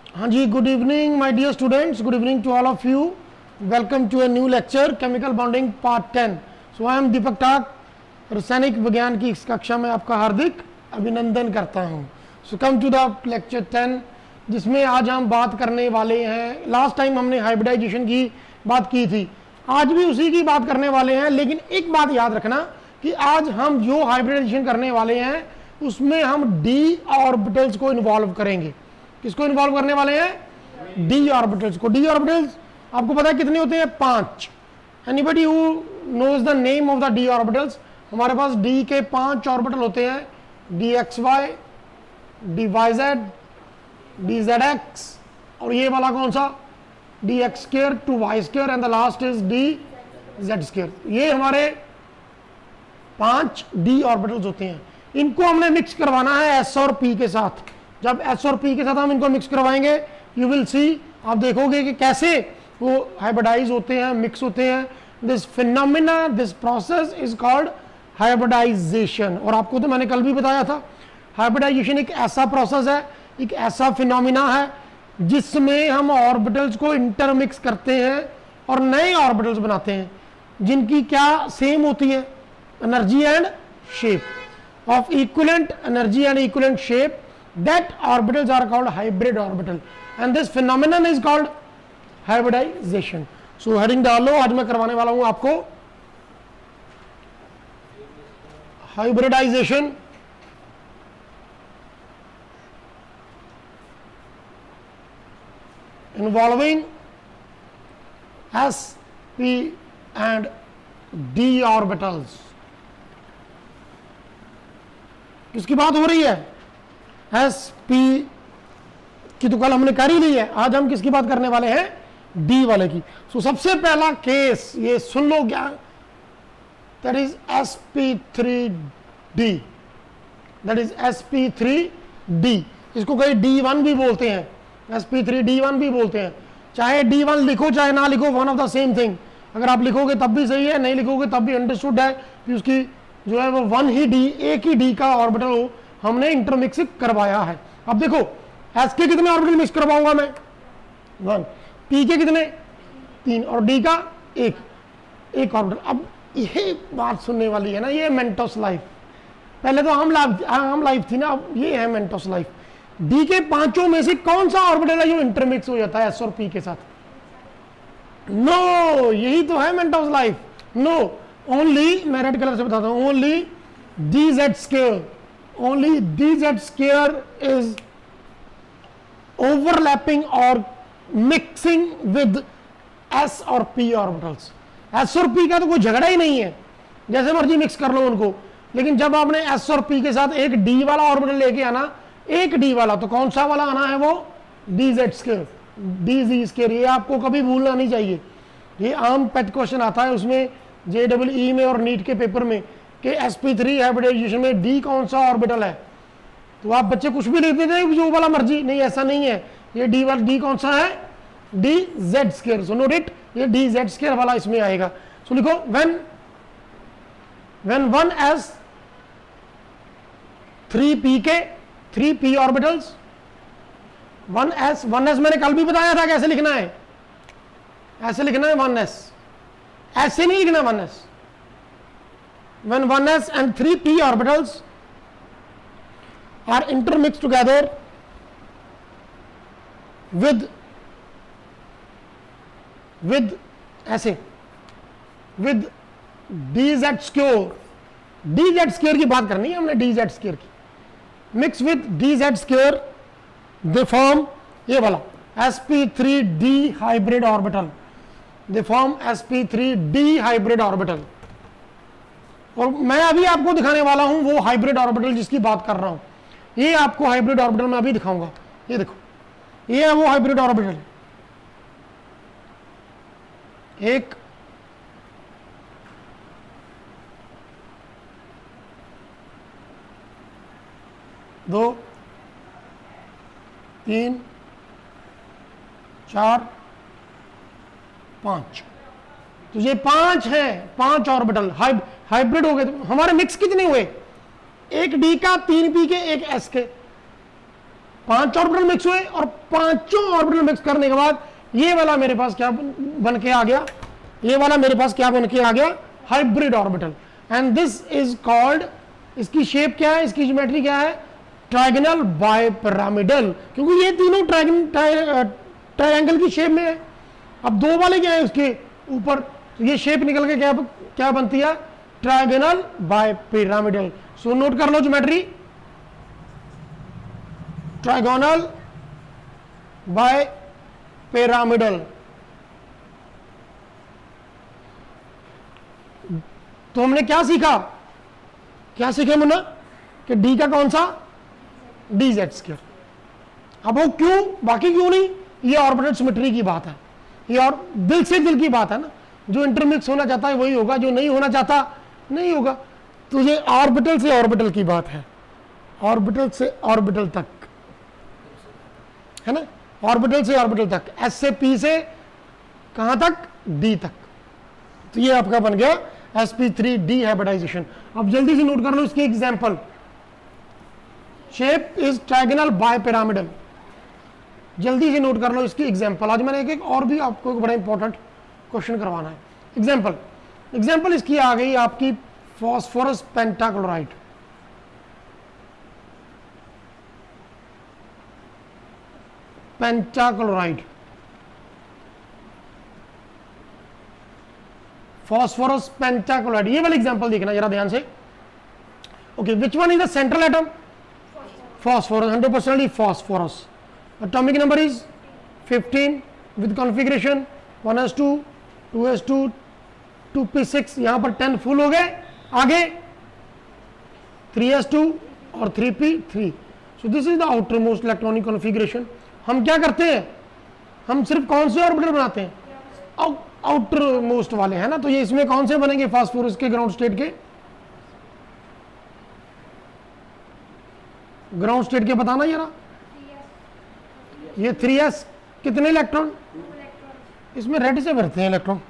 हाँ जी, good evening my dear students, good evening to all of you. Welcome to a new lecture chemical bonding part 10। So I am Deepak Tak. रासायनिक विज्ञान की इस कक्षा में आपका हार्दिक अभिनंदन करता हूँ। सो कम टू द लेक्चर 10, जिसमें आज हम बात करने वाले हैं। लास्ट टाइम हमने हाइब्रिडाइजेशन की बात की थी, आज भी उसी की बात करने वाले हैं। लेकिन एक बात याद रखना कि आज हम जो हाइब्रिडाइजेशन करने वाले हैं उसमें हम डी ऑर्बिटल्स को इन्वॉल्व करेंगे। किसको इन्वॉल्व करने वाले हैं? डी ऑर्बिटल्स को। डी ऑर्बिटल्स आपको पता है कितने होते हैं? 5। Anybody who knows the name of the D orbitals? हमारे पास डी के 5 ऑर्बिटल होते हैं, D X Y, D Y Z, D Z X, और ये वाला कौन सा? D X square to Y square, and the last is D Z square. ये हमारे 5 डी ऑर्बिटल्स होते हैं। इनको हमने मिक्स करवाना है एस और पी के साथ। जब एस और पी के साथ हम इनको मिक्स करवाएंगे, यू विल सी, आप देखोगे कि कैसे वो हाइब्रिडाइज होते हैं, मिक्स होते हैं। This phenomena, this process is called hybridization. और आपको तो मैंने कल भी बताया था, हाइब्रिडाइजेशन एक ऐसा प्रोसेस है, एक ऐसा फिनोमिना है जिसमें हम ऑर्बिटल्स को इंटरमिक्स करते हैं और नए ऑर्बिटल्स बनाते हैं, जिनकी क्या सेम होती है? Energy and shape of equivalent energy and equivalent shape. That orbitals are called hybrid orbital, and this phenomenon is called hybridization. So heading डालो, आज मैं करवाने वाला हूं आपको hybridization involving s, p and d orbitals। किसकी बात हो रही है? एस पी की तो कल हमने कर ही ली है, आज हम किसकी बात करने वाले हैं? डी वाले की। सो सबसे पहला केस ये सुन लो क्या, that is sp3d, that is sp3d। इसको कहीं D1 भी बोलते हैं, sp3d1 भी बोलते हैं। चाहे D1 लिखो चाहे ना लिखो, one of the same thing. अगर आप लिखोगे तब भी सही है, नहीं लिखोगे तब भी अंडरस्टूड है कि उसकी जो है वो वन ही डी, एक ही डी का ऑर्बिटल हो, हमने इंटरमिक्स करवाया है। अब देखो, एस के कितने ऑर्बिटल मिक्स करवाऊंगा मैं? 1। पी के कितने? 3, और डी का एक ऑर्बिटल। अब ये बात सुनने वाली है ना, ये मेंटोस लाइफ। पहले तो हम लाइफ थी ना, अब ये है मेंटोस लाइफ। डी के 5 में से कौन सा ऑर्बिटल है जो इंटरमिक्स हो जाता है एस और पी के साथ? नो, यही तो है मेंटोस लाइफ। नो, ओनली, मैं रेड कलर से बताता हूं, only D Z square, only dz square is overlapping or mixing with s और p orbitals। s और p का तो कोई झगड़ा ही नहीं है, जैसे मर्जी मिक्स कर लो उनको। लेकिन जब आपने s और p के साथ एक d वाला ऑर्बिटल लेके आना, एक d वाला, तो कौन सा वाला आना है? वो dz square, dz square। ये आपको कभी भूलना नहीं चाहिए, ये आम पेट क्वेश्चन आता है उसमें, JEE में और नीट के पेपर में, कि sp3 हाइब्रिडाइजेशन में डी कौन सा ऑर्बिटल है। तो आप बच्चे कुछ भी लिख देते हैं, जो वाला मर्जी। नहीं, ऐसा नहीं है। ये डी वाला डी कौन सा है? D Z square. So note it, ये डी जेड स्क्वायर वाला इसमें आएगा। सो लिखो, व्हेन 1s 3p के 3p ऑर्बिटल्स, 1s मैंने कल भी बताया था कैसे लिखना है। ऐसे लिखना है 1s, ऐसे नहीं लिखना 1s। When 1s and 3p orbitals are intermixed together with ऐसे with dz square, dz square की बात करनी है हमने, dz square की, mix with dz square, they form ये वाला sp3d hybrid orbital, they form sp3d hybrid orbital। और मैं अभी आपको दिखाने वाला हूं वो हाइब्रिड ऑर्बिटल जिसकी बात कर रहा हूं। ये आपको हाइब्रिड ऑर्बिटल मैं अभी दिखाऊंगा। ये देखो, ये है वो हाइब्रिड ऑर्बिटल। 1, 2, 3, 4, 5। तो ये 5 हैं, 5 ऑर्बिटल हाइब्रिड हो गए। तो हमारे मिक्स कितने हुए? एक डी का, 3 पी के, एक एस के। 5 ऑर्बिटल मिक्स हुए और पांचों ऑर्बिटल मिक्स करने के बाद ये वाला मेरे पास क्या बन के आ गया, ये वाला मेरे पास क्या बन के आ गया, hybrid orbital. And this is called, इसकी शेप क्या है, इसकी ज्योमेट्री क्या है, ट्राइगोनल बाइपिरामिडल, क्योंकि ये तीनों ट्रायंगल की शेप में है। अब दो वाले क्या है उसके ऊपर, तो ये शेप निकल के क्या क्या बनती है, ट्रायगोनल बाइपिरामिडल। सो नोट कर लो ज्योमेट्री, ट्रायगोनल बाइपिरामिडल। तो हमने क्या सीखा, क्या सीखे मुन्ना, कि डी का कौन सा, डी जेड स्क्वायर। अब वो क्यों, बाकी क्यों नहीं, ये ऑर्बिटल सिमेट्री की बात है, ये और दिल से दिल की बात है ना, जो इंटरमिक्स होना चाहता है वही होगा, जो नहीं होना चाहता नहीं होगा। तो ये ऑर्बिटल से ऑर्बिटल की बात है, ऑर्बिटल से ऑर्बिटल तक है ना, ऑर्बिटल से ऑर्बिटल तक, एस से पी से कहां तक, डी तक। तो ये आपका बन गया sp3d हाइब्रिडाइजेशन। अब जल्दी से नोट कर लो इसकी example, shape is trigonal bipyramidal. जल्दी से नोट कर लो इसकी एग्जांपल। आज मैंने एक और भी आपको एक बड़ा इंपॉर्टेंट क्वेश्चन करवाना है। एग्जांपल इसकी आ गई आपकी phosphorus pentachloride. Pentachloride, phosphorus pentachloride, ये वाला एग्जांपल देखना जरा ध्यान से। Okay, which one is the central atom, phosphorus, 100% phosphorus. Atomic number is 15 with configuration 1s2, 2s2, 2p6, यहाँ पर 10 फुल हो गए। आगे 3s2 और 3p3। So this is the outermost electronic configuration। हम क्या करते हैं, हम सिर्फ कौन से ऑर्बिटल बनाते हैं, आउटर मोस्ट वाले है ना। तो ये इसमें कौन से बनेंगे, फास्फोरस के ग्राउंड स्टेट के, ग्राउंड स्टेट के बताना जरा। ये 3s कितने इलेक्ट्रॉन, इसमें रेड से भरते हैं इलेक्ट्रॉन,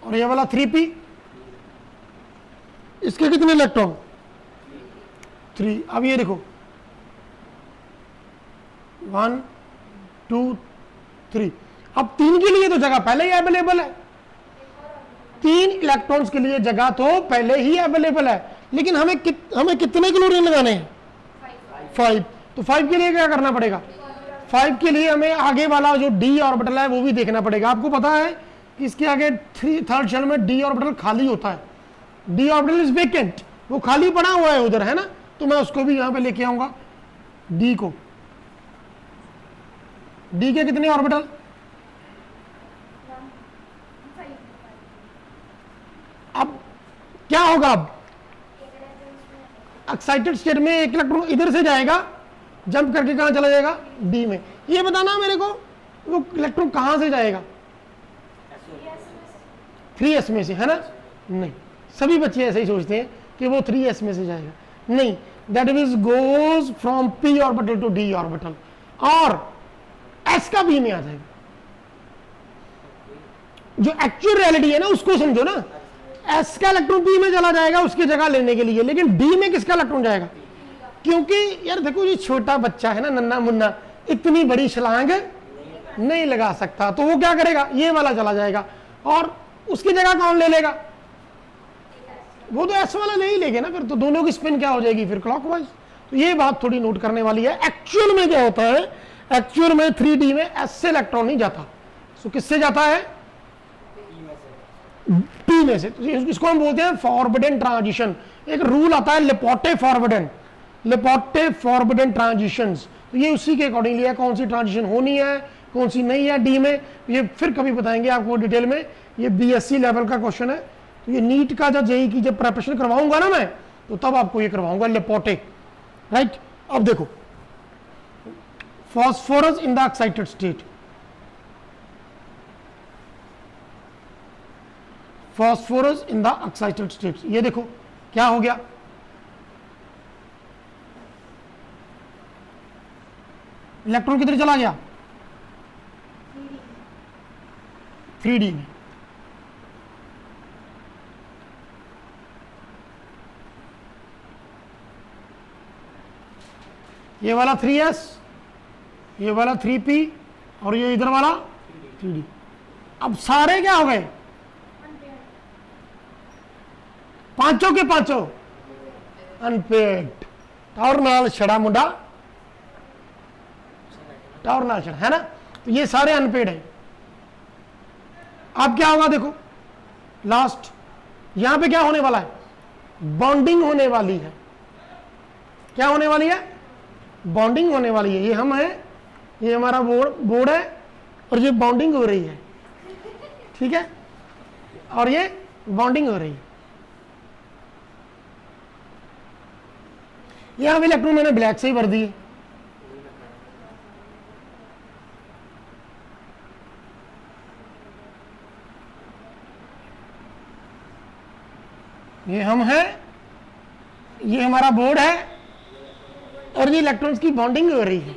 और ये वाला 3p, इसके कितने इलेक्ट्रॉन, 3। अब ये देखो 1 2 3। अब 3 के लिए तो जगह पहले ही अवेलेबल है, 3 इलेक्ट्रॉन्स के लिए जगह तो पहले ही अवेलेबल है, लेकिन हमें कितने क्लोरीन लगाने हैं, 5। तो 5 के लिए क्या करना पड़ेगा, 5 के लिए हमें आगे वाला जो डी ऑर्बिटल है वो भी देखना पड़ेगा। आपको पता है कि इसके आगे थर्ड शेल में डी ऑर्बिटल खाली होता है, डी ऑर्बिटल इज वेकेंट, वो खाली पड़ा हुआ है उधर है ना। तो मैं उसको भी यहां पे लेके आऊंगा, डी को, डी के कितने ऑर्बिटल, अब क्या होगा, अब एक्साइटेड स्टेट में एक इलेक्ट्रॉन इधर से जाएगा, जंप करके कहां चला जाएगा, डी में। ये बताना मेरे को वो इलेक्ट्रॉन कहां से जाएगा, 3s में से, है ना। नहीं, सभी बच्चे ऐसे ही सोचते हैं कि वो 3s में से जाएगा, नहीं, that means goes from p orbital to d orbital, और s का b में आ जाएगा। जो एक्चुअल रियलिटी है ना उसको समझो ना, s का इलेक्ट्रॉन p में चला जाएगा उसकी जगह लेने के लिए, लेकिन d में किसका इलेक्ट्रॉन जाएगा, क्योंकि यार देखो ये छोटा बच्चा है ना, नन्ना मुन्ना, इतनी बड़ी छलांग नहीं लगा सकता, तो वो क्या करेगा, ये वाला चला जाएगा, और उसकी जगह कौन ले लेगा, वो तो एस वाला नहीं लेंगे ना, फिर तो दोनों की स्पिन क्या हो जाएगी, फिर क्लॉकवाइज। तो ये बात थोड़ी नोट करने वाली है। एक्चुअल में क्या होता है, एक्चुअल में 3D में एस से इलेक्ट्रॉन नहीं जाता, तो किससे जाता है, पी में से। तो इसको हम बोलते हैं फॉरबिडन ट्रांजिशन। एक रूल आता है लेपोटे फॉरबिडन ट्रांजिशंस, तो ये उसी के अकॉर्डिंगली है, कौन सी ट्रांजिशन होनी है कौन सी नहीं है डी में, ये फिर कभी बताएंगे आपको डिटेल में। ये बीएससी लेवल का क्वेश्चन है, तो ये नीट का जब जेई की जब प्रिपरेशन करवाऊंगा ना मैं, तो तब आपको ये करवाऊंगा लेपोटे, राइट। अब देखो phosphorus in the excited state, phosphorus in the excited state, ये देखो क्या हो गया, इलेक्ट्रॉन किधर चला गया, 3D में। ये वाला 3s, ये वाला 3p और ये इधर वाला 3d। अब सारे क्या हो गए, पांचों के पांचों अनपेड। टावर नाल छड़ा मुंडा, टावर नाल छड़ा, है ना। तो ये सारे अनपेड है। अब क्या होगा देखो, लास्ट यहां पे क्या होने वाला है, बॉन्डिंग होने वाली है। क्या होने वाली है, बॉन्डिंग होने वाली है। ये हम है, ये हमारा बोर्ड है और ये बॉन्डिंग हो रही है, ठीक है, और ये बॉन्डिंग हो रही है। यहां भी इलेक्ट्रॉन मैंने ब्लैक से ही भर दिए। ये हम है, ये हमारा बोर्ड है और ये इलेक्ट्रॉन्स की बॉन्डिंग हो रही है।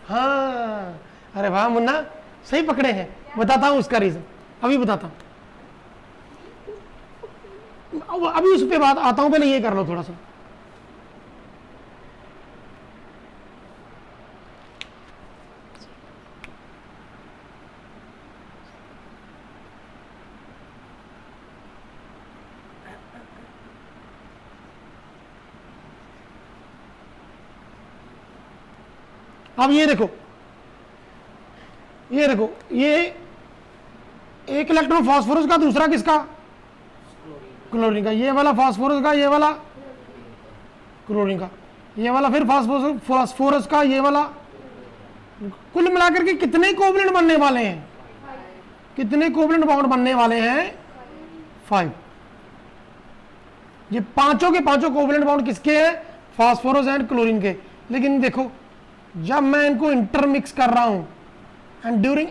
हाँ, अरे वाह मुन्ना, सही पकड़े हैं। बताता हूं उसका रीजन, अभी बताता हूं। अभी उस पे बात आता हूं, पहले ये कर लो थोड़ा सा। अब ये देखो, ये देखो, ये एक इलेक्ट्रॉन फास्फोरस का, दूसरा किसका, क्लोरीन का। ये वाला फास्फोरस का, ये वाला क्लोरीन का, ये वाला फिर फास्फोरस का, ये वाला। कुल मिलाकर के कितने कोवलेंट बनने वाले हैं, कितने कोवलेंट बॉन्ड बनने वाले हैं, 5। ये पांचों के पांचों कोवलेंट बॉन्ड किसके हैं, फास्फोरस एंड क्लोरीन के। लेकिन देखो, जब मैं इनको इंटरमिक्स कर रहा हूं, एंड ड्यूरिंग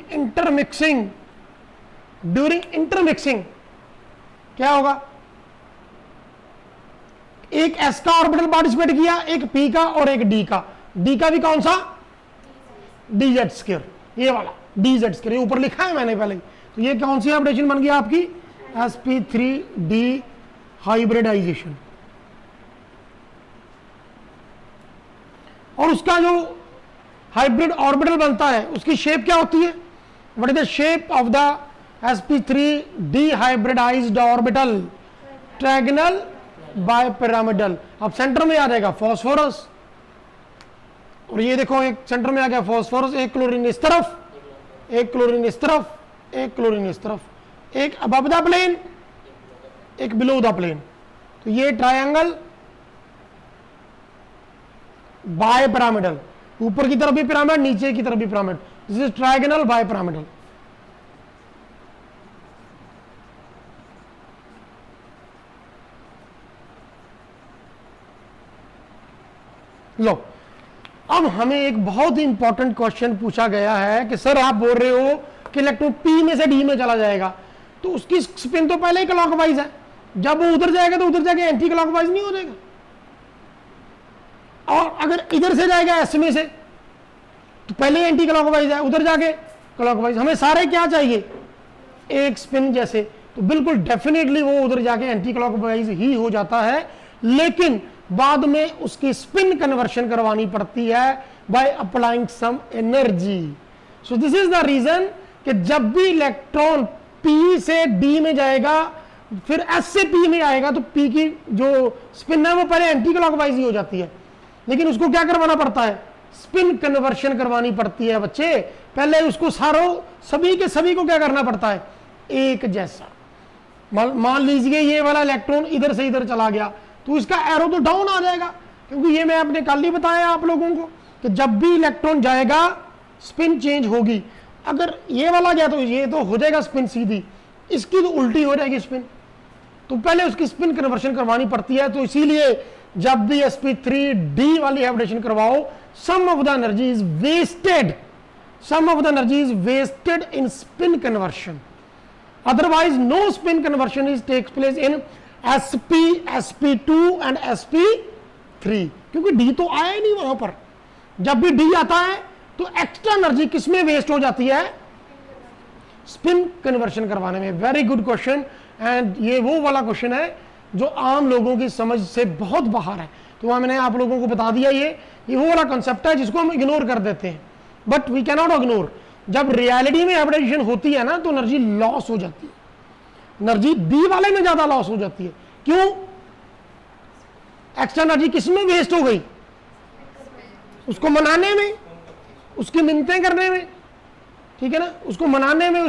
इंटरमिक्सिंग क्या होगा, एक s का ऑर्बिटल पार्टिसिपेट किया, एक p का और एक d का। d का भी कौन सा, dz², ये वाला dz², ये ऊपर लिखा है मैंने पहले। तो ये कौन सी हाइब्रिडेशन बन गया आपकी, sp3d हाइब्रिडाइजेशन। और उसका जो हाइब्रिड ऑर्बिटल बनता है, उसकी शेप क्या होती है, what is the shape of the sp3d hybridised orbital, triangle bipyramidal. अब सेंटर में आ जाएगा फास्फोरस, और ये देखो एक सेंटर में आ गया फास्फोरस, एक क्लोरीन इस तरफ, एक क्लोरीन इस तरफ, एक क्लोरीन इस तरफ, एक अबव द प्लेन, एक बिलो द प्लेन। तो ये ट्रायंगल बायपिरामिडल, ऊपर की तरफ भी पिरामिड, नीचे की तरफ भी pyramid, this is triangle bipyramidal. लो, अब हमें एक बहुत ही इंपॉर्टेंट क्वेश्चन पूछा गया है कि सर आप बोल रहे हो कि इलेक्ट्रॉन पी में से डी में चला जाएगा, तो उसकी स्पिन तो पहले ही क्लॉकवाइज है, जब वो उधर जाएगा तो उधर जाके एंटी क्लॉकवाइज नहीं हो जाएगा। और अगर इधर से जाएगा एस में से, तो पहले एंटी क्लॉकवाइज है, उधर जाके क्लॉकवाइज। हमें सारे क्या चाहिए, एक स्पिन जैसे। तो बिल्कुल डेफिनेटली वो उधर जाके एंटी क्लॉकवाइज ही हो जाता है, लेकिन बाद में उसकी स्पिन कन्वर्शन करवानी पड़ती है by applying some energy. So this is the reason कि जब भी इलेक्ट्रॉन पी से डी में जाएगा, फिर एस से पी में आएगा, तो पी की जो स्पिन है वो पहले एंटी क्लॉकवाइज ही हो जाती है, लेकिन उसको क्या करवाना पड़ता है, स्पिन कन्वर्शन करवानी पड़ती है बच्चे। पहले उसको सभी के सभी को क्या करना पड़ता है, एक जैसा। मान लीजिए ये वाला इलेक्ट्रॉन इधर से इधर चला गया, तो इसका एरो तो डाउन आ जाएगा, क्योंकि ये मैं अपने कल ही बताया आप लोगों को कि जब भी इलेक्ट्रॉन जाएगा स्पिन चेंज होगी। अगर ये वाला गया तो ये तो हो जाएगा स्पिन सीधी, इसकी तो उल्टी हो जाएगी स्पिन, तो पहले उसकी स्पिन कन्वर्शन करवानी पड़ती है। तो इसीलिए जब भी sp3d वाली हाइब्रिडेशन करवाओ, some of the energy is wasted, some of the energy is wasted in spin conversion, otherwise no spin conversion is takes place in sp, sp2 and sp3, क्योंकि d तो आया ही नहीं वहां पर। जब भी d आता है तो एक्स्ट्रा एनर्जी किसमें वेस्ट हो जाती है, स्पिन कन्वर्शन करवाने में। वेरी गुड क्वेश्चन, एंड ये वो वाला क्वेश्चन है जो आम लोगों की समझ से बहुत बाहर है। तो वहां मैंने आप लोगों को बता दिया, ये वो वाला कंसेप्ट है जिसको हम इग्नोर कर देते हैं, but we can not ignore. जब रियलिटी में हाइब्रिडाइजेशन होती है ना तो एनर्जी लॉस हो जाती है, एनर्जी बी वाले में ज्यादा लॉस हो जाती है। क्यों? एक्स्ट्रा एनर्जी किसमें वेस्ट हो गई? उसको मनाने में, उसकी मिन्नतें करने में, ठीक है ना, उसको मनाने में,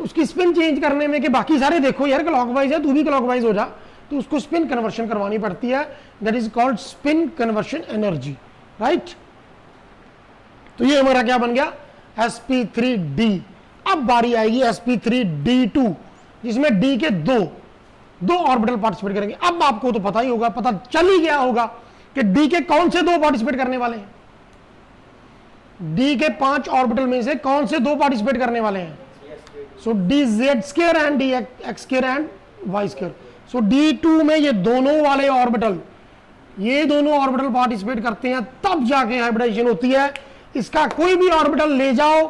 उसकी स्पिन चेंज करने में कि बाकी सारे देखो यार क्लॉकवाइज है, तू भी क्लॉकवाइज हो जा, तो उसको स्पिन कन्वर्शन करवानी पड़ती है। That is called spin conversion energy, right. तो ये हमारा क्या बन गया? sp3d। अब बारी आएगी sp3d2 जिसमें d के दो ऑर्बिटल पार्टिसिपेट करेंगे। अब आपको तो पता ही होगा, पता चल ही गया होगा कि d के कौन से दो पार्टिसिपेट करने वाले हैं। d के 5 ऑर्बिटल में से कौन से दो पार्टिसिपेट करने वाले हैं? सो dz² and dx² and y²। So d2 में ये दोनों वाले ऑर्बिटल, ये दोनों ऑर्बिटल पार्टिसिपेट करते हैं, तब जाके हाइब्रिडाइजेशन होती है। इसका कोई भी ऑर्बिटल ले जाओ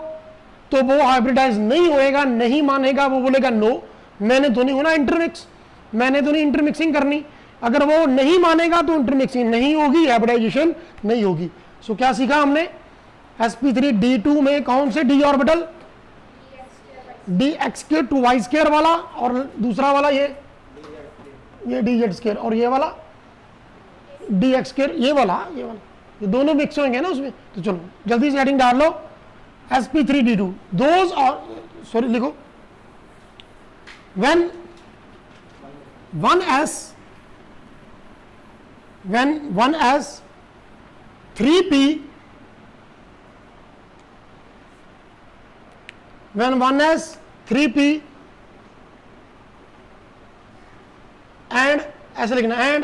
तो वो हाइब्रिडाइज नहीं होएगा, नहीं मानेगा, वो बोलेगा नो, मैंने तो नहीं होना इंटरमिक्स, मैंने तो नहीं इंटरमिक्सिंग करनी। अगर वो नहीं मानेगा तो इंटरमिक्सिंग नहीं होगी, हाइब्रिडाइजेशन नहीं होगी। सो क्या सीखा हमने? sp3d2 में कौन से d orbital? dx² to y² वाला, और दूसरा वाला ये dz², और ये वाला dx², ये वाला, ये दोनों मिक्स होंगे ना उसमें। तो चलो जल्दी से हेडिंग डाल लो, sp3d2 दोज, और सॉरी लिखो, when 1s 3p, when 1s 3p and ऐसे लिखना, and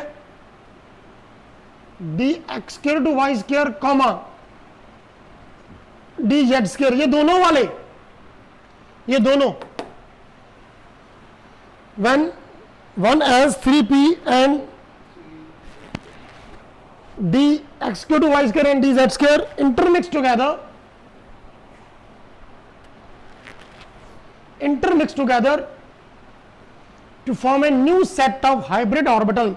dx² to y², comma dz², ये दोनों वाले, ये दोनों, when 1s 3p and dx² to y² and dz² intermix together to form a new set of hybrid orbital,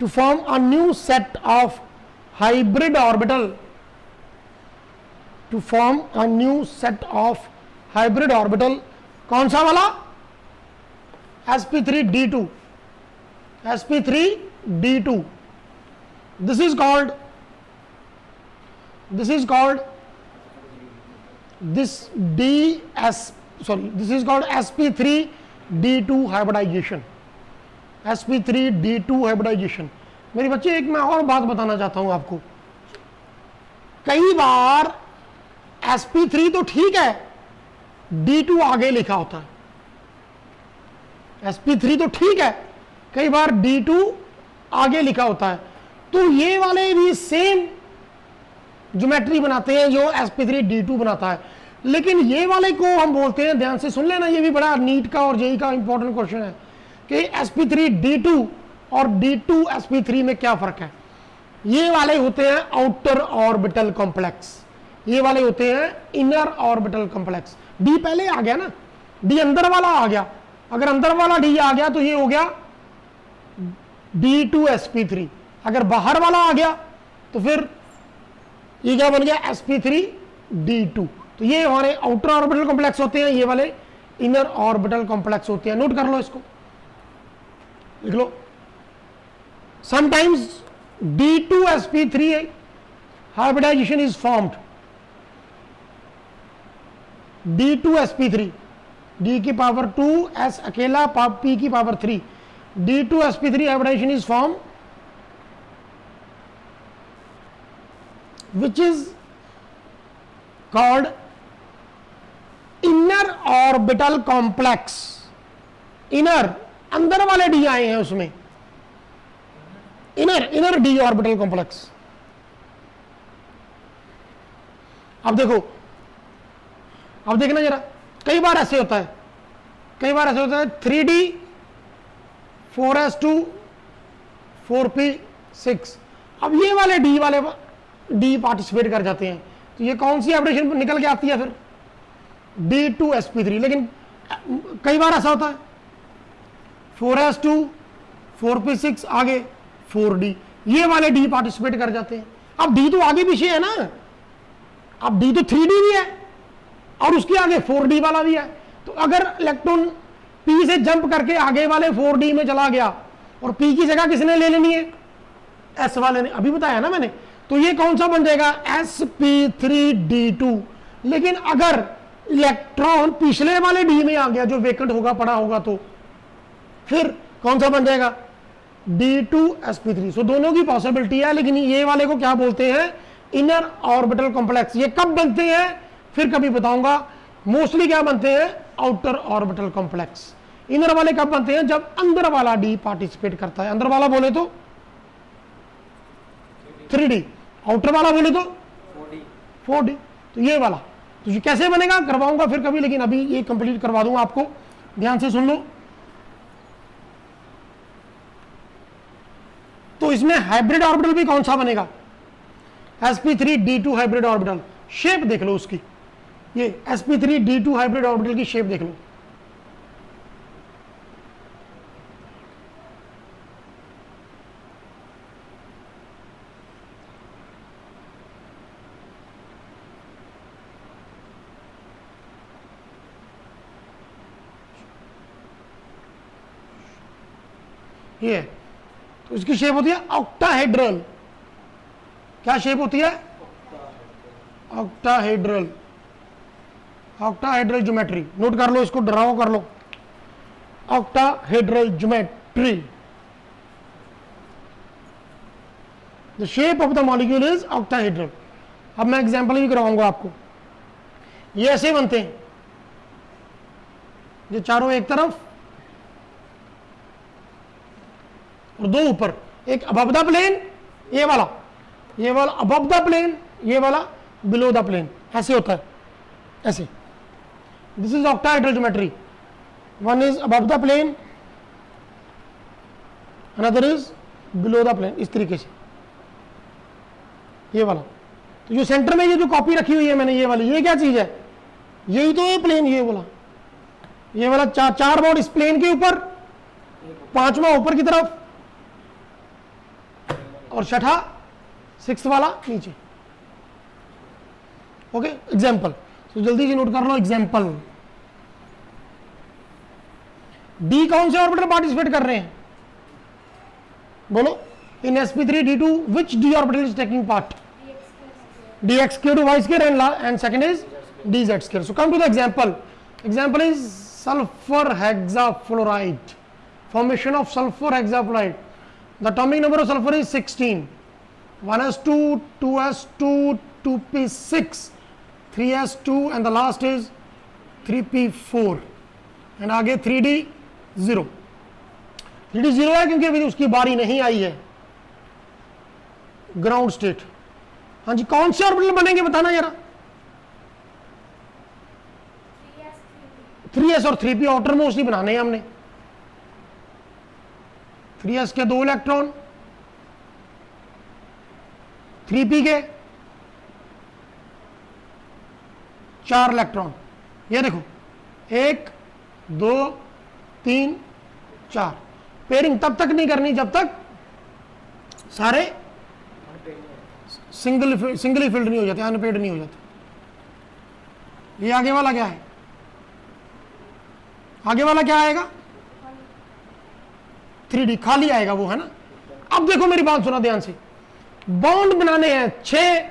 to form a new set of hybrid orbital, to form a new set of hybrid orbital, कौन सा वाला? sp3d2, sp3d2, this is called this is called sp3d2 hybridization, sp3d2 hybridization। मेरे बच्चे एक मैं और बात बताना चाहता हूं आपको, कई बार sp3 तो ठीक है, d2 आगे लिखा होता है, sp3 तो ठीक है, कई बार d2 आगे लिखा होता है, तो ये वाले भी सेम ज्योमेट्री बनाते हैं जो sp3d2 बनाता है, लेकिन ये वाले को हम बोलते हैं, ध्यान से सुन लेना, ये भी बड़ा नीट का और जेई का इंपॉर्टेंट क्वेश्चन है कि sp3d2 और d2 sp3 में क्या फर्क है। ये वाले होते हैं आउटर ऑर्बिटल कॉम्प्लेक्स, ये वाले होते हैं इनर ऑर्बिटल कॉम्प्लेक्स। डी पहले आ गया ना, डी अंदर वाला आ गया, अगर अंदर वाला डी आ गया तो ये हो गया d2 sp3, अगर बाहर वाला आ गया तो फिर ये क्या बन गया? sp3d2। तो ये हमारे आउटर ऑर्बिटल कॉम्प्लेक्स होते हैं, ये वाले इनर ऑर्बिटल कॉम्प्लेक्स होते हैं। नोट कर लो, इसको लिख लो। Sometimes d2 sp3 hybridization is formed, d2 sp3, d की पावर 2 s अकेला, p की power 3, d2 sp3 hybridization is formed which is called inner orbital complex। Inner अंदर वाले डी आए हैं उसमें, इनर डी ऑर्बिटल कॉम्प्लेक्स। अब देखो, अब देखना जरा, कई बार ऐसे होता है, कई बार ऐसे होता है 3d 4s2 4p6, अब ये वाले डी पार्टिसिपेट कर जाते हैं, तो ये कौन सी हाइब्रिडेशन निकल के आती है? फिर D2sp3, लेकिन कई बार ऐसा होता है 4s2 4p6 आगे 4d, ये वाले d पार्टिसिपेट कर जाते हैं। अब d तो आगे पीछे है ना, अब d तो 3d भी है और उसके आगे 4d वाला भी है। तो अगर इलेक्ट्रॉन p से जंप करके आगे वाले 4d में चला गया और p की जगह किसने ले लेनी है, s वाले ने, अभी बताया ना मैंने, तो ये कौन सा बन जाएगा, sp3d2। लेकिन अगर इलेक्ट्रॉन पिछले वाले d में आ गया जो वेकेंट होगा, पड़ा होगा, तो फिर कौन सा बन जाएगा, D2sp3। सो दोनों की पॉसिबिलिटी है, लेकिन ये वाले को क्या बोलते हैं, इनर ऑर्बिटल कॉम्प्लेक्स। ये कब बनते हैं फिर कभी बताऊंगा। मोस्टली क्या बनते हैं, आउटर ऑर्बिटल कॉम्प्लेक्स। इनर वाले कब बनते हैं, जब अंदर वाला डी पार्टिसिपेट करता है। अंदर वाला बोले तो 3D, आउटर वाला बोले तो 4D। तो ये वाला, तो ये कैसे बनेगा करवाऊंगा फिर कभी, लेकिन अभी ये कंप्लीट करवा दूंगा आपको, ध्यान से सुन लो। तो इसमें हाइब्रिड ऑर्बिटल भी कौन सा बनेगा, sp3d2 हाइब्रिड ऑर्बिटल। शेप देख लो उसकी, ये sp3d2 हाइब्रिड ऑर्बिटल की शेप देख लो। ये तो इसकी शेप होती है ऑक्टाहेड्रल। क्या शेप होती है, ऑक्टाहेड्रल, ऑक्टाहेड्रल ज्योमेट्री। नोट कर लो इसको, ड्राओ कर लो, octahedral geometry. The shape of the molecule is octahedral. अब मैं एग्जांपल भी करवाऊंगा आपको। ये ऐसे बनते हैं, ये चारों एक तरफ और दो ऊपर, एक अबव द प्लेन, ये वाला अबव द प्लेन, ये वाला बिलो द प्लेन, ऐसे होता है, ऐसे। This is octahedral geometry. One is above the plane, another is below the plane, इस तरीके से ये वाला। तो जो सेंटर में ये जो कॉपी रखी हुई है मैंने, ये वाली, ये क्या चीज है, यही तो है प्लेन। ये वाला चार बोर्ड इस प्लेन के ऊपर, पांचवा ऊपर की तरफ और छठा 6th वाला नीचे। Okay, example. तो जल्दी से नोट कर लो एग्जाम्पल। डी कौन से ऑर्बिटल पार्टिसिपेट कर रहे हैं, बोलो। इन sp3d2 which d orbital is taking part, dx square y square and second is dz square. So come to the example. Example is sulfur hexafluoride, formation of sulfur hexafluoride. The atomic number of sulfur is 16, 1s2, 2s2, 2p6, 3s2 and the last is 3p4 and आगे 3d0। 3d0 है क्योंकि अभी उसकी बारी नहीं आई है, ground state. हाँ जी, कौन से ऑर्बिटल बनेंगे बताना जरा। 3s और 3p आउटर मोस्ट ही बनाने हैं हमने। 3s के 2 इलेक्ट्रॉन, 3p के 4 इलेक्ट्रॉन। ये देखो 1 2 3 4। पेयरिंग तब तक नहीं करनी जब तक सारे सिंगली फिल्ड नहीं हो जाते, अनपेड नहीं हो जाते। ये आगे वाला क्या है, आगे वाला क्या आएगा, 3D खाली आएगा वो, है ना। अब देखो मेरी बात सुना ध्यान से, बॉन्ड बनाने हैं 6,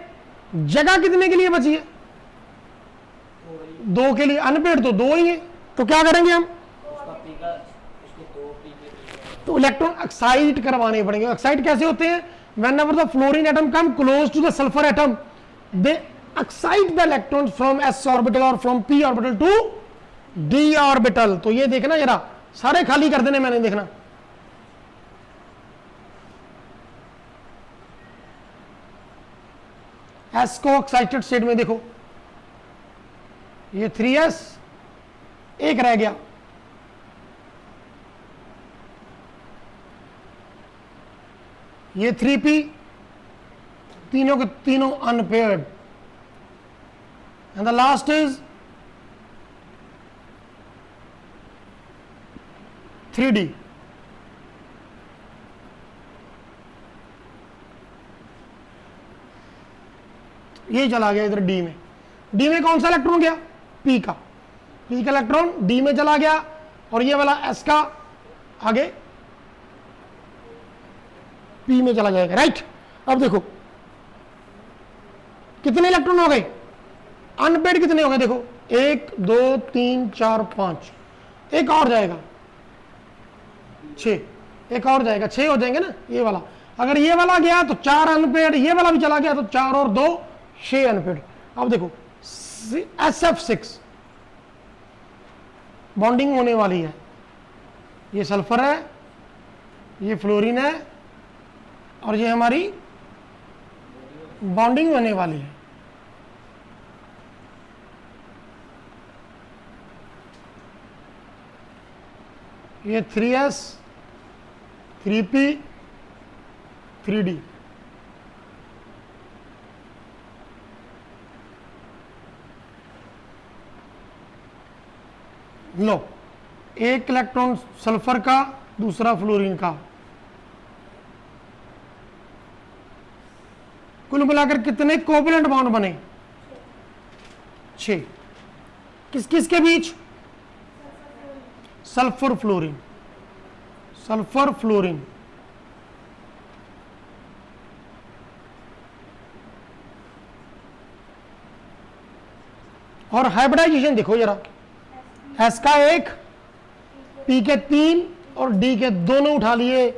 जगह कितने के लिए बची है, 2 के लिए। अनपेड तो 2 ही है, तो क्या करेंगे हम, तो इलेक्ट्रॉन एक्साइट करवाने पड़ेंगे। एक्साइट कैसे होते हैं, whenever the fluorine atom come close to the sulfur atom, they excite the electrons from s orbital or from p orbital to d orbital। तो ये देखना जरा, सारे खाली कर देने मैंने, देखना s को एक्साइटेड स्टेट में देखो, ये 3s, एक रह गया, ये 3p, तीनों के तीनों unpaired, and the last is 3D, ये चला गया इधर डी में। डी में कौन सा इलेक्ट्रॉन गया? पी का इलेक्ट्रॉन डी में चला गया, और ये वाला एस का आगे पी में चला जाएगा, राइट। अब देखो कितने इलेक्ट्रॉन हो गए, अनपेड कितने हो गए, देखो 1 2 3 4 5, एक और जाएगा 6, एक और जाएगा 6 हो जाएंगे ना। ये वाला अगर ये वाला गया तो 4 अनपेड, ये वाला भी चला गया तो 4 और 2 6 अनपेड। अब देखो SF6 बॉन्डिंग होने वाली है, ये सल्फर है, ये फ्लोरीन है, और ये हमारी बॉन्डिंग होने वाली है। ये 3S 3P 3D, लो एक इलेक्ट्रॉन सल्फर का, दूसरा फ्लोरीन का, कुल मिलाकर कितने कोवलेंट बॉन्ड बने? 6। किस किस के बीच? Sulphur fluorine, sulphur fluorine. और हाइब्रिडाइजेशन देखो जरा, एस का 1, पी के 3 और डी के दोनों उठा लिए।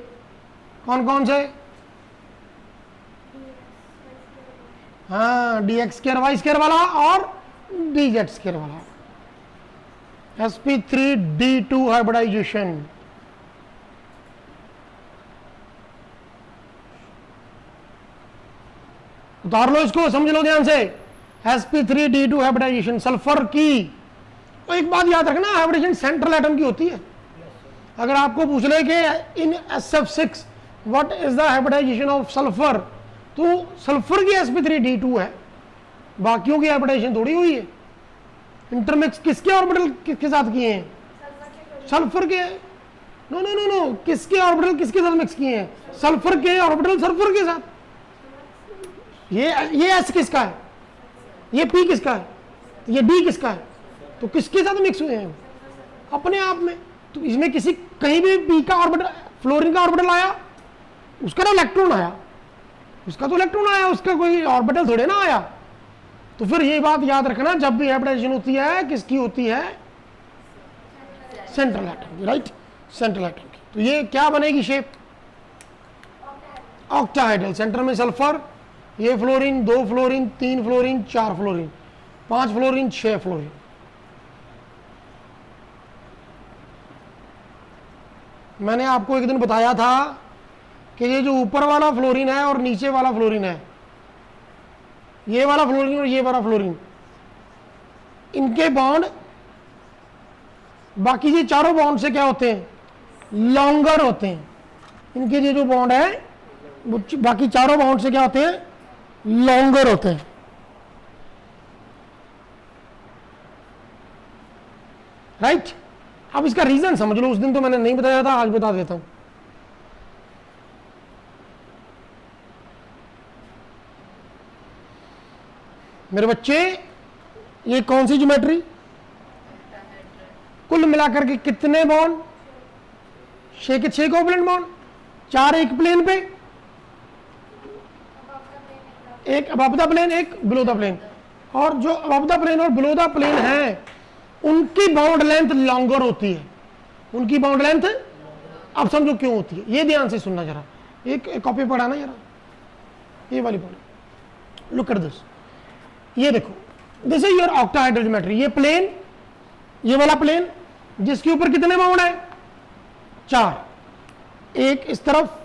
कौन कौन से? हाँ, dx2y2 वाला और dz2 वाला। sp3d2 hybridisation. उतार लो इसको, समझ लो ध्यान से। sp3d2 हाइब्रिडाइजेशन सल्फर की। तो एक बात याद रखना, हाइब्रिडेशन सेंट्रल एटम की होती है। अगर आपको पूछ ले कि in SF6 what is the hybridization of sulphur, तो सल्फर की sp3d2 है, बाकियों की हाइब्रिडाइजेशन थोड़ी हुई है। इंटरमिक्स किसके ऑर्बिटल किसके साथ किए हैं? सल्फर के। नो नो नो नो, किसके ऑर्बिटल किसके साथ मिक्स किए हैं? सल्फर के ऑर्बिटल सल्फर के साथ। ये S किसका है? ये P किसका है? ये D किसका है? तो किसके साथ मिक्स हुए हैं? अपने आप में। तो इसमें किसी कहीं भी P का ऑर्बिटल, फ्लोरीन का ऑर्बिटल आया, उसका तो इलेक्ट्रॉन आया, उसका तो इलेक्ट्रॉन आया, उसका कोई ऑर्बिटल थोड़े ना आया। तो फिर ये बात याद रखना, जब भी हाइब्रिडाइजेशन होती है किसकी होती है? सेंट्रल एटम की, राइट, सेंट्रल एटम की। तो ये क्या बनेगी शेप? ऑक्टाहाइड्रल। सेंटर में सल्फर, ये fluorine, 2 fluorine, 3 fluorine, 4 fluorine, 5 fluorine, 6 fluorine. मैंने आपको एक दिन बताया था कि ये जो ऊपर वाला फ्लोरीन है और नीचे वाला फ्लोरीन है, ये वाला फ्लोरीन और ये वाला फ्लोरीन, इनके बॉन्ड बाकी ये चारों बॉन्ड से क्या होते हैं? लॉन्गर होते हैं। इनके ये जो बॉन्ड है वो बाकी चारों बॉन्ड से क्या होते हैं? लॉन्गर होते हैं, राइट। अब इसका रीजन समझ लो, उस दिन तो मैंने नहीं बताया था, आज बता देता हूं। मेरे बच्चे, ये कौन सी ज्योमेट्री? कुल मिलाकर के कितने बॉन्ड? 6 के 6 कोवलेंट बॉन्ड, 4 एक प्लेन पे, एक अबव द प्लेन, एक बिलो द प्लेन। और जो अबव द प्लेन और बिलो द प्लेन है, उनकी बाउंड लेंथ लॉन्गर होती है। उनकी बाउंड लेंथ, अब समझो क्यों होती है, ये ध्यान से सुनना जरा। एक कॉपी पढ़ाना जरा, ये वाली पढ़ो। लुक एट दिस, ये देखो, this is your octahedral geometry. ये प्लेन, ये वाला प्लेन, जिसके ऊपर कितने बाउंड है? 4। एक इस तरफ,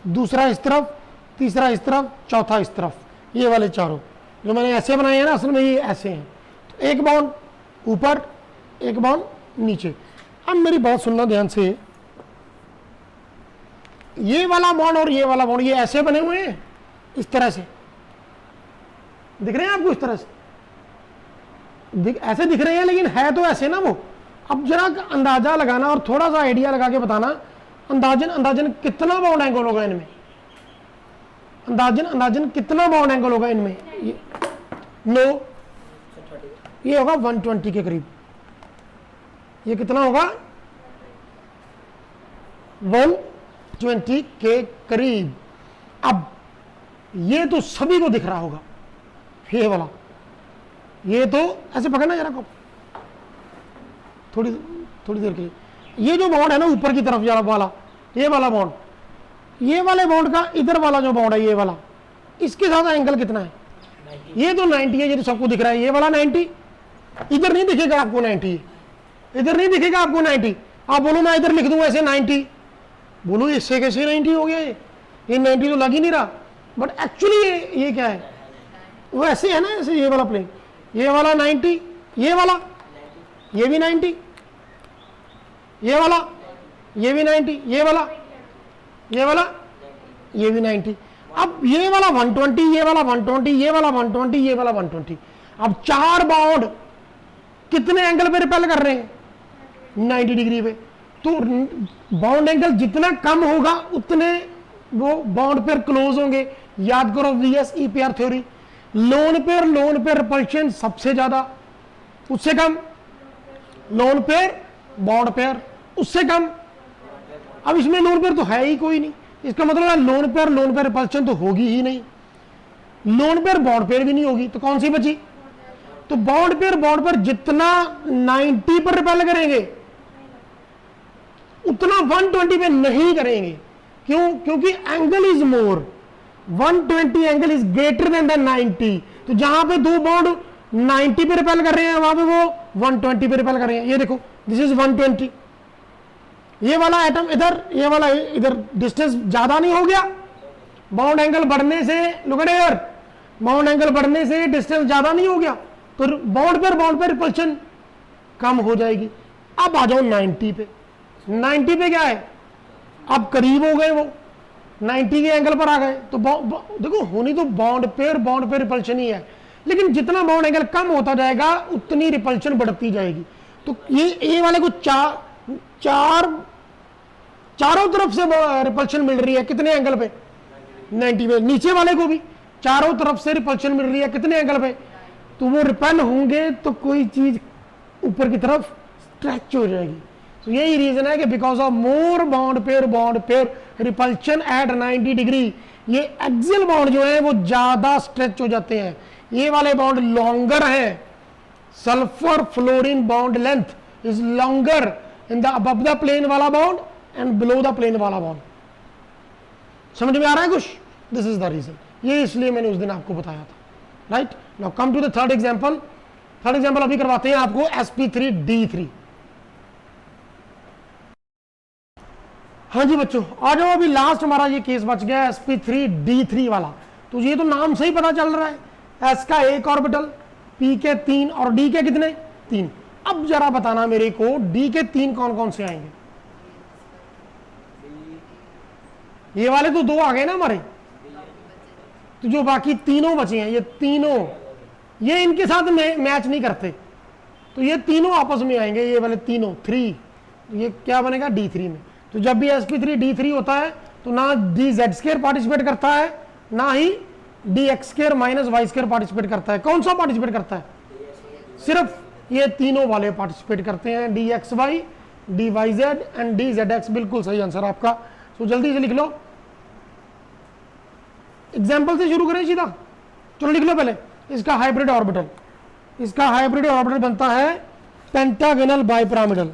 दूसरा इस तरफ, तीसरा इस तरफ, चौथा इस तरफ। ये वाले चारों जो मैंने ऐसे बनाए हैं ना, असल में ये ऐसे हैं। तो एक बाउंड ऊपर, एक बाउंड नीचे। अब मेरी बात सुनना ध्यान से, ये वाला बॉन्ड और ये वाला बॉन्ड ये ऐसे बने हुए हैं, इस तरह से दिख रहे हैं आपको? इस तरह से ऐसे दिख रहे हैं, लेकिन है तो ऐसे ना वो। अब जरा अंदाजा लगाना और थोड़ा सा आइडिया लगा के बताना, अंदाजन अंदाजन कितना बाउंड एंगल होगा इनमें, अंदाजन अंदाजन कितना बाउंड एंगल होगा इनमें। नो, ये होगा 120 के करीब। ये कितना होगा? 120 के करीब। अब ये तो सभी को दिख रहा होगा, ये वाला, ये तो ऐसे पकड़ना जरा को थोड़ी थोड़ी देर के लिए। ये जो बाउंड है ना ऊपर की तरफ वाला, ये वाला बाउंड, ये वाले बाउंड का इधर वाला जो बाउंड है ये वाला, इसके साथ एंगल कितना है? 90। ये तो 90 है, ये तो सबको दिख रहा है। ये वाला 90, इधर नहीं दिखेगा आपको 90, इधर नहीं दिखेगा आपको 90। आप बोलो मैं इधर लिख दूं ऐसे 90, बोलो इससे कैसे 90 हो गया? ये 90 तो लग ही नहीं रहा, बट एक्चुअली ये क्या है? वो ऐसे है ना, ऐसे ये वाला प्लेन, ये वाला 90, ये वाला, ये भी 90, ये वाला, ये भी 90, ये वाला, ये वाला, ये भी 90। अब ये वाला 120, ये वाला 120, ये वाला 120, ये वाला 120। अब चार बाउंड कितने एंगल पे रिपेल कर रहे हैं? 90 डिग्री पे। तो बाउंड एंगल जितना कम होगा उतने वो बाउंड पेयर क्लोज होंगे। याद करो VS EPR theory, lone pair repulsion सबसे ज्यादा, उससे कम लोन पेयर, बाउंड पेयर उससे कम। अब इसमें लोन पेयर तो है ही कोई नहीं, इसका मतलब है लोन पेयर रिपल्शन तो होगी ही नहीं, लोन पेयर बाउंड पेयर भी नहीं होगी, तो कौन सी बची? तो बाउंड पेयर जितना 90 पर रिपेल करेंगे उतना 120 पे नहीं करेंगे। क्यों? क्योंकि angle is more, 120 angle is greater than the 90। तो जहां पे दो बाउंड 90 पे रिपेल कर रहे हैं वहां पे वो 120 पे रिपेल कर रहे हैं। ये देखो दिस इज 120, ये वाला एटम इधर, ये वाला इधर, डिस्टेंस ज्यादा नहीं हो गया? बाउंड एंगल बढ़ने से, look at here, bound angle बढ़ने से डिस्टेंस ज्यादा नहीं हो गया? तो बाउंड पर रिपल्शन कम हो जाएगी। अब आ जाओ 90 पे, 90 पे क्या है? अब करीब हो गए, वो 90 के एंगल पर आ गए। तो देखो होनी तो बाउंड पेयर रिपल्शन ही है, लेकिन जितना बाउंड एंगल कम होता जाएगा उतनी रिपल्शन बढ़ती जाएगी। तो ये वाले को चारों तरफ से रिपल्शन मिल रही है, कितने एंगल पे? 90 पे। नीचे वाले को भी चारों तरफ से रिपल्शन मिल रही है, कितने एंगल पे? तो वो रिपेल होंगे तो कोई चीज ऊपर की तरफ स्ट्रेच हो जाएगी। तो यही रीजन है कि because of more bound pair repulsion at 90 degree, ये एक्सियल बाउंड जो है वो ज्यादा स्ट्रेच हो जाते हैं। ये वाले बाउंड लॉन्गर है, sulphur fluorine bond length is longer in the above the plane वाला bond and below the plane वाला बाउंड। समझ में आ रहा है कुछ? दिस इज द रीजन, ये इसलिए मैंने उस दिन आपको बताया था। Right, now come to the third example. Third example अभी करवाते हैं आपको sp3d3। हाँ जी बच्चों, आ जाओ, अभी लास्ट हमारा ये केस बच गया sp3d3 वाला। तो ये तो नाम से ही पता चल रहा है, s का एक ऑर्बिटल, p के 3 और d के कितने? 3। अब जरा बताना मेरे को d के 3 कौन कौन से आएंगे? ये वाले तो 2 आ गए ना हमारे, तो जो बाकी तीनों बचे हैं, ये तीनों, ये इनके साथ मैच नहीं करते, तो ये तीनों आपस में आएंगे, ये वाले तीनों 3। ये क्या बनेगा? d3 में। तो जब भी sp3d3 होता है तो ना dz² पार्टिसिपेट करता है, ना ही dx² माइनस y² पार्टिसिपेट करता है। कौन सा पार्टिसिपेट करता है? सिर्फ ये तीनों वाले पार्टिसिपेट करते हैं, dxy, dyz एंड dzx। बिल्कुल सही आंसर आपका। तो जल्दी से लिख लो, एग्जाम्पल से शुरू करें सीधा। चलो लिख लो पहले इसका हाइब्रिड ऑर्बिटल। इसका हाइब्रिड ऑर्बिटल बनता है पेंटागोनल बाइपिरामिडल।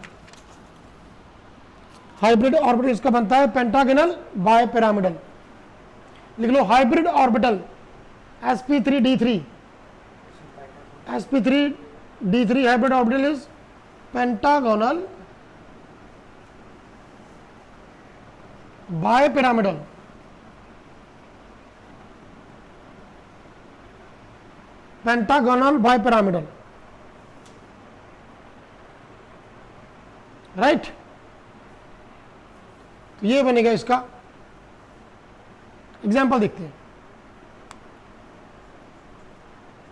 हाइब्रिड ऑर्बिटल इसका बनता है पेंटागोनल बाइपिरामिडल। लिख लो hybrid orbital sp3d3। sp3d3 hybrid orbital is pentagonal bipyramidal. Pentagonal bipyramidal, right. तो ये बनेगा इसका एग्जाम्पल। देखते हैं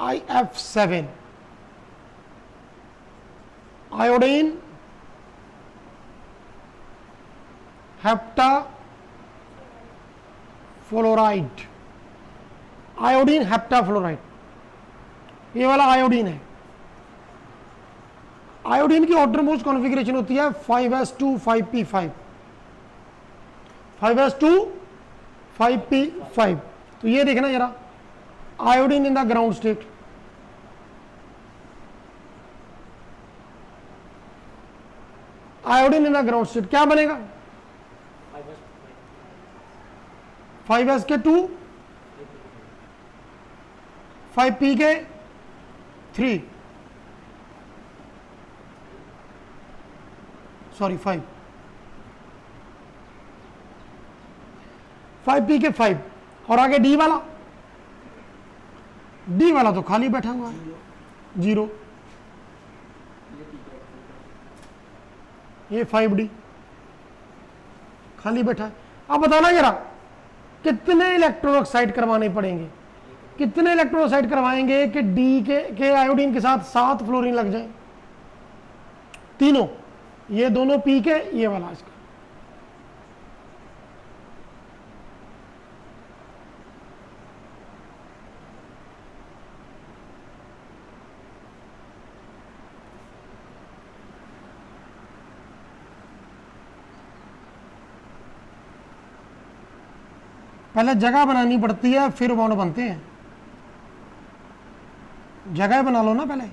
IF7 iodine hepta fluoride, iodine hepta fluoride, ये वाला आयोडीन है। आयोडीन की आउटर मोस्ट कॉन्फ़िगरेशन होती है 5s2 5p5, 5s2 5p5। तो ये देखना जरा, iodine in the ground state, iodine in the ground state क्या बनेगा? 5s के 2, 5p के 3, सॉरी 5, 5p के 5। और आगे डी वाला, डी वाला तो खाली बैठा हुआ है, 0। ये 5d खाली बैठा है। अब बताना जरा कितने इलेक्ट्रॉन ऑक्साइड करवाने पड़ेंगे, कितने इलेक्ट्रॉन ऑक्साइड करवाएंगे कि डी के आयोडीन के साथ 7 फ्लोरीन लग जाए? तीनों, ये दोनों पी के, ये वाला इसका। पहले जगह बनानी पड़ती है फिर बॉन्ड बनते हैं। जगह बना लो ना पहले,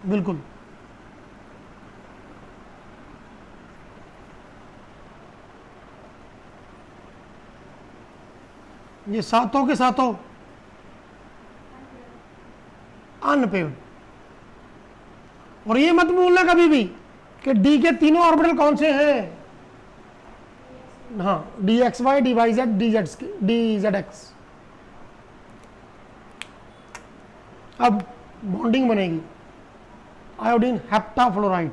बिल्कुल। ये सातों के सातों अनपेयर्ड। और ये मत भूलना कभी भी कि डी के तीनों ऑर्बिटल कौन से हैं? हाँ, D X Y, D Y Z, D Z X. अब बॉन्डिंग बनेगी आयोडीन हेप्टा फ्लोराइड।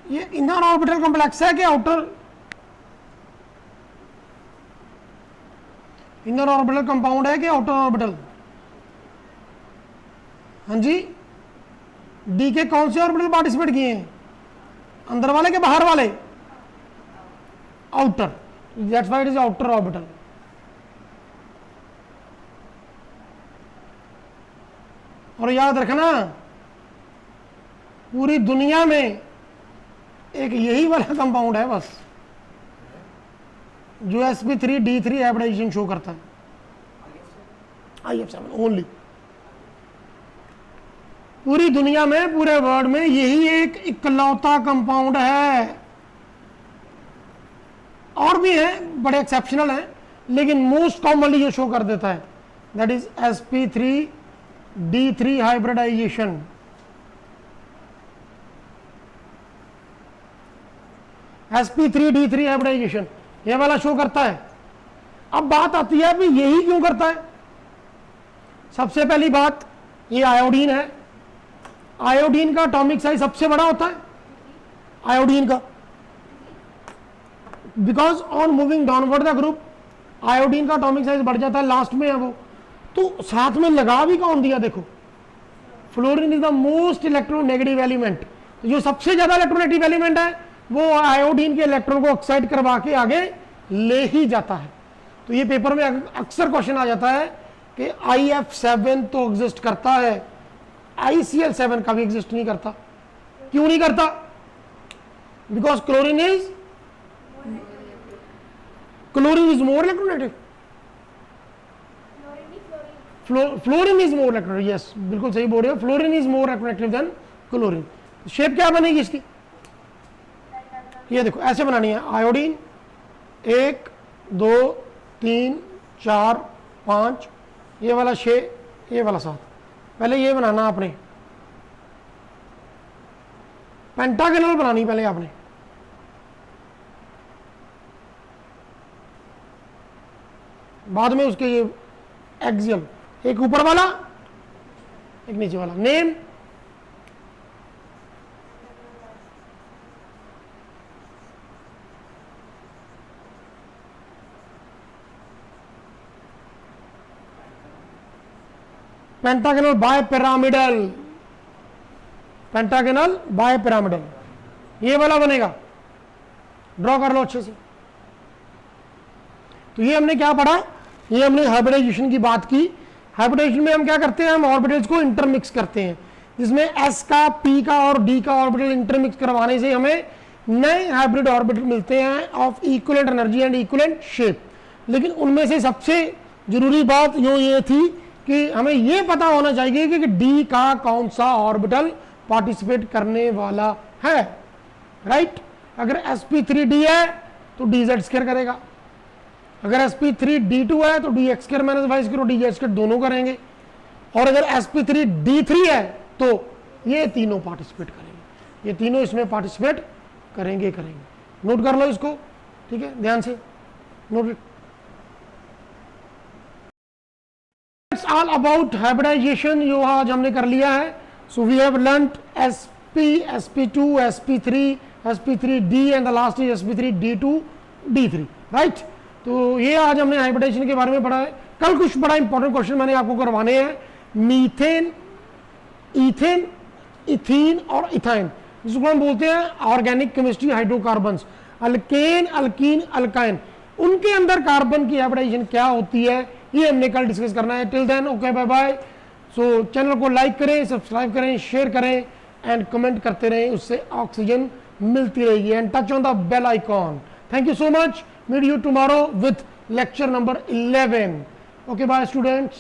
ये इनर ऑर्बिटल कॉम्प्लेक्स है कि आउटर? इनर ऑर्बिटल कंपाउंड है कि आउटर ऑर्बिटल? हाँ जी, डी के कौन से ऑर्बिटल पार्टिसिपेट किए हैं? अंदर वाले के बाहर वाले? Outer, that's why it is outer orbital. और याद रखना पूरी दुनिया में एक यही वाला कंपाउंड है बस जो sp3d3 हाइब्रिडाइजेशन शो करता है, IF7 ओनली। पूरी दुनिया में, पूरे वर्ल्ड में यही एक इकलौता कंपाउंड है। और भी हैं, बड़े एक्सेप्शनल हैं, लेकिन मोस्ट कॉमनली ये शो कर देता है, that is sp3d3 hybridisation. sp3d3 hybridisation ये वाला शो करता है। अब बात आती है भी यही क्यों करता है? सबसे पहली बात, ये आयोडीन है। आयोडीन का एटॉमिक साइज सबसे बड़ा होता है आयोडीन का, because on moving downward the group iodine का एटॉमिक साइज बढ़ जाता है, लास्ट में है वो। तो साथ में लगा भी कौन दिया? देखो, fluorine is the most electronegative element. जो सबसे ज्यादा इलेक्ट्रोनेगेटिव एलिमेंट है वो आयोडीन के इलेक्ट्रॉन को ऑक्साइड करवा के आगे ले ही जाता है। तो ये पेपर में अक्सर क्वेश्चन आ जाता है कि IF7 तो एग्जिस्ट करता है, ICl7 का भी एग्जिस्ट नहीं करता। क्यों नहीं करता? Because chlorine is more electronegative. Fluorine is more electronegative, yes बिल्कुल सही बोल रहे हो, fluorine is more electronegative than chlorine. Shape क्या बनेगी इसकी? ये देखो, ऐसे बनानी है आयोडीन 1 2 3 4 5, ये वाला 6, ये वाला 7। पहले ये बनाना आपने, पेंटागोनल बनानी पहले आपने। बाद में उसके ये एक्सियल, एक ऊपर वाला एक नीचे वाला। Name, pentagonal bipyramidal, pentagonal bipyramidal, ये वाला बनेगा, ड्रॉ कर लो अच्छे से। तो ये हमने क्या पढ़ा, ये हमने हाइब्रिडाइजेशन की बात की। हाइब्रिडाइजेशन में हम क्या करते हैं, हम ऑर्बिटल्स को इंटरमिक्स करते हैं, जिसमें एस का, पी का और डी का ऑर्बिटल इंटरमिक्स करवाने से हमें नए हाइब्रिड ऑर्बिटल मिलते हैं of equivalent energy and equivalent shape. लेकिन उनमें से सबसे जरूरी बात ये थी कि हमें ये पता होना चाहिए कि डी का कौन सा ऑर्बिटल पार्टिसिपेट करने वाला है, राइट। अगर sp3d है तो dz² करेगा, अगर sp3d2 है तो dx² माइनस y² और dz² दोनों करेंगे, और अगर sp3d3 है तो ये तीनों पार्टिसिपेट करेंगे, ये तीनों इसमें पार्टिसिपेट करेंगे। नोट कर लो इसको, ठीक है, ध्यान से note it. It's all about hybridization, यो आज हमने कर लिया है। So we have learned sp, sp2, sp3, sp3d and the last is sp3d2, d3, right. तो ये आज हमने हाइब्रिडाइजेशन के बारे में पढ़ा है। कल कुछ बड़ा इंपॉर्टेंट क्वेश्चन मैंने आपको करवाने हैं, मीथेन, इथेन, इथीन और इथाइन, जिसको हम बोलते हैं organic chemistry hydrocarbons, alkane, alkyne, alkyne, उनके अंदर कार्बन की हाइब्रिडाइजेशन क्या होती है, ये हमने कल डिस्कस करना है। Till then okay, bye bye. So channel को लाइक करें, सब्सक्राइब करें, शेयर करें एंड कमेंट करते रहें, उससे ऑक्सीजन मिलती रहेगी। And touch on the bell icon. Thank you so much. Meet you tomorrow with lecture number 11. Okay, bye students.